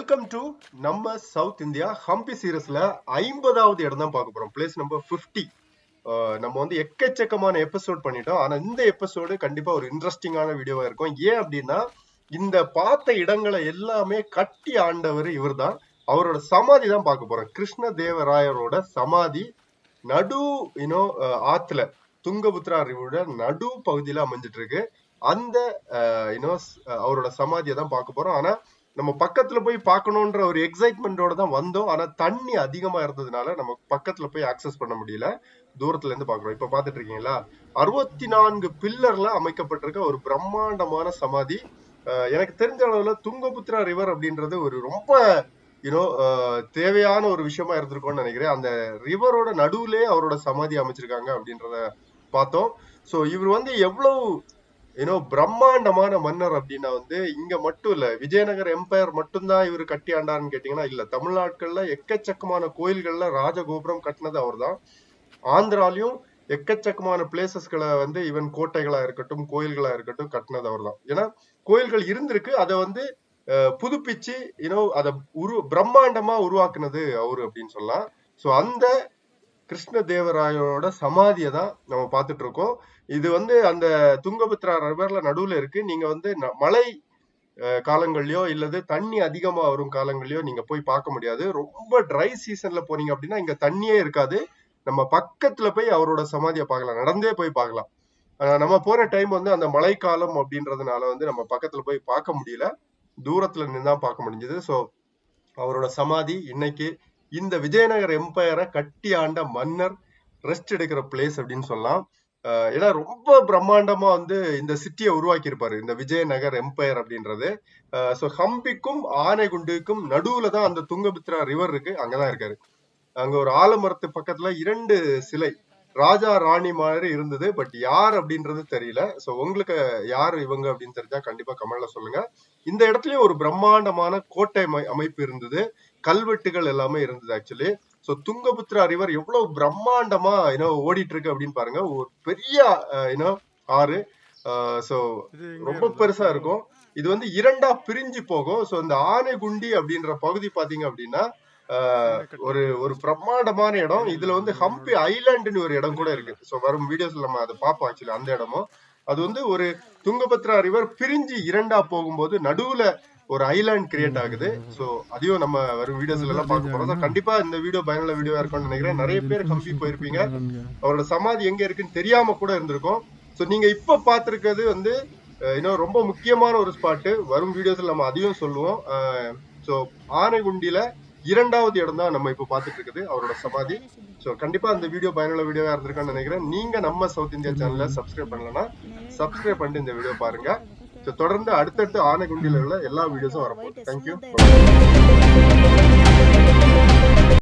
Welcome to நம்ம south India Hampi சீரீஸ்ல 50வது இடம் தான் பார்க்க போறோம். Place number 50. நம்ம வந்து எக்கச்சக்கமான எபிசோட் பண்ணிட்டோம். ஆனா இந்த எபிசோடு கண்டிப்பா ஒரு இன்ட்ரெஸ்டிங்கான வீடியோவா இருக்கும். ஏன் அப்படின்னா இந்த பார்த்த இடங்களை எல்லாமே கட்டி ஆண்டவர் இவர் தான். அவரோட சமாதி தான் பார்க்க போறோம். கிருஷ்ணதேவராயரோட சமாதி நடு ஆத்துல துங்கபுத்ரா ரிவரோட நடு பகுதியில அமைஞ்சிட்டு இருக்கு. அந்த அவரோட சமாதியை தான் பார்க்க போறோம். ஆனா நம்ம பக்கத்துல போய் பார்க்கணும்ன்ற ஒரு எக்ஸைட்மெண்டோட தான் வந்தோம். ஆனா தண்ணி அதிகமா இருந்ததுனால நம்ம பக்கத்துல போய் ஆக்சஸ் பண்ண முடியல. தூரத்துல இருந்து பாக்குறோம். இப்ப பாத்துட்டு இருக்கீங்களா, 64 பில்லர்ல அமைக்கப்பட்டிருக்க ஒரு பிரம்மாண்டமான சமாதி. எனக்கு தெரிஞ்ச அளவுல துங்கபுத்ரா ரிவர் அப்படின்றது ஒரு ரொம்ப தேவையான ஒரு விஷயமா இருந்திருக்கும்னு நினைக்கிறேன். அந்த ரிவரோட நடுவுலே அவரோட சமாதி அமைச்சிருக்காங்க அப்படின்றத பார்த்தோம். சோ இவர் வந்து எவ்வளவு பிரம்மாண்டமான மன்னர் அப்படின்னா வந்து இங்க மட்டும் இல்ல, விஜயநகர் எம்பையர் மட்டும்தான் இவர் கட்டி ஆண்டாருன்னு கேட்டீங்கன்னா இல்ல. தமிழ்நாட்டுல எக்கச்சக்கமான கோயில்கள்ல ராஜகோபுரம் கட்டினது அவர் தான். ஆந்திராலையும் எக்கச்சக்கமான பிளேசஸ்களை வந்து ஈவன் கோட்டைகளா இருக்கட்டும் கோயில்களா இருக்கட்டும் கட்டினது அவர் தான். ஏன்னா கோயில்கள் இருந்திருக்கு, அதை வந்து புதுப்பிச்சு அதை பிரம்மாண்டமா உருவாக்குனது அவரு அப்படின்னு சொல்லலாம். சோ அந்த கிருஷ்ணதேவராயரோட சமாதியை தான் நம்ம பார்த்துட்டு இருக்கோம். இது வந்து அந்த துங்கபத்ரா ரிவர்ல நடுவுல இருக்கு. நீங்க வந்து மழை காலங்கள்லயோ இல்லது தண்ணி அதிகமா வரும் காலங்கள்லயோ நீங்க போய் பார்க்க முடியாது. ரொம்ப ட்ரை சீசன்ல போனீங்க அப்படின்னா இங்க தண்ணியே இருக்காது. நம்ம பக்கத்துல போய் அவரோட சமாதியை பார்க்கலாம், நடந்தே போய் பார்க்கலாம். நம்ம போற டைம் வந்து அந்த மழைக்காலம் அப்படின்றதுனால வந்து நம்ம பக்கத்துல போய் பார்க்க முடியல, தூரத்துல நின்று தான் பார்க்க முடிஞ்சது. ஸோ அவரோட சமாதி இன்னைக்கு இந்த விஜயநகர் எம்பையரை கட்டி ஆண்ட மன்னர் ரெஸ்ட் எடுக்கிற பிளேஸ் அப்படின்னு சொல்லலாம். ஏன்னா ரொம்ப பிரம்மாண்டமா வந்து இந்த சிட்டியை உருவாக்கி இருப்பாரு இந்த விஜயநகர் எம்பையர் அப்படின்றது. ஸோ ஹம்பிக்கும் ஆனைகுண்டுக்கும் நடுவுல தான் அந்த துங்கபத்ரா ரிவர் இருக்கு, அங்கதான் இருக்காரு. அங்க ஒரு ஆலமரத்து பக்கத்துல 2 சிலை ராஜா ராணி மாதிரி இருந்தது. பட் யார் அப்படின்றது தெரியல. சோ உங்களுக்கு யார் இவங்க அப்படின்னு தெரிஞ்சா கண்டிப்பா கமெண்ட்ல சொல்லுங்க. இந்த இடத்துலயும் ஒரு பிரம்மாண்டமான கோட்டை அமைப்பு இருந்தது, கல்வெட்டுகள் எல்லாமே இருந்தது ஆக்சுவலி. சோ துங்கபத்ரா ரிவர் எவ்வளவு பிரம்மாண்டமா ஓடிட்டு இருக்கு அப்படின்னு பாருங்க. ஒரு பெரிய ஆறு. சோ ரொம்ப பெருசா இருக்கும். இது வந்து 2ஆ பிரிஞ்சு போகும். சோ இந்த ஆனைகுண்டி அப்படின்ற பகுதி பாத்தீங்க அப்படின்னா ஒரு பிரம்மாண்டமான இடம். இதுல வந்து ஹம்பி ஐலாண்டுன்னு ஒரு இடம் கூட இருக்கு. சோ வரும் வீடியோஸ்ல நம்ம அதை பார்ப்போம். ஆக்சுவலி அந்த இடமும் அது வந்து ஒரு துங்கபத்ரா ரிவர் பிரிஞ்சு 2ஆ போகும்போது நடுவுல ஒரு ஐலாண்ட் கிரியேட் ஆகுது. சோ அதையும் நம்ம வரும் வீடியோஸ்ல எல்லாம் பார்க்க போறோம். கண்டிப்பா இந்த வீடியோ பயனுள்ள வீடியோவா இருக்கும்னு நினைக்கிறேன். நிறைய பேர் ஹம்பி போயிருப்பீங்க, அவரோட சமாதி எங்க இருக்குன்னு தெரியாம கூட இருந்திருக்கும். சோ நீங்க இப்ப பாத்துருக்கிறது வந்து ரொம்ப முக்கியமான ஒரு ஸ்பாட்டு. வரும் வீடியோஸ்ல நம்ம அதையும் சொல்லுவோம். சோ ஆனைகுண்டியில 2வது இடம் தான் நம்ம இப்ப பாத்துட்டு இருக்குது அவரோட சமாதி. சோ கண்டிப்பா அந்த வீடியோ பயனுள்ள வீடியோவா இருந்திருக்கான்னு நினைக்கிறேன். நீங்க நம்ம சவுத் இந்தியா சேனலை சப்ஸ்கிரைப் பண்ணலன்னா சப்ஸ்கிரைப் பண்ணிட்டு இந்த வீடியோ பாருங்க. தொடர்ந்து அடுத்தடுத்து ஆனைகுண்டியில உள்ள எல்லா வீடியோஸும் வரப்போகுது. தேங்க்யூ.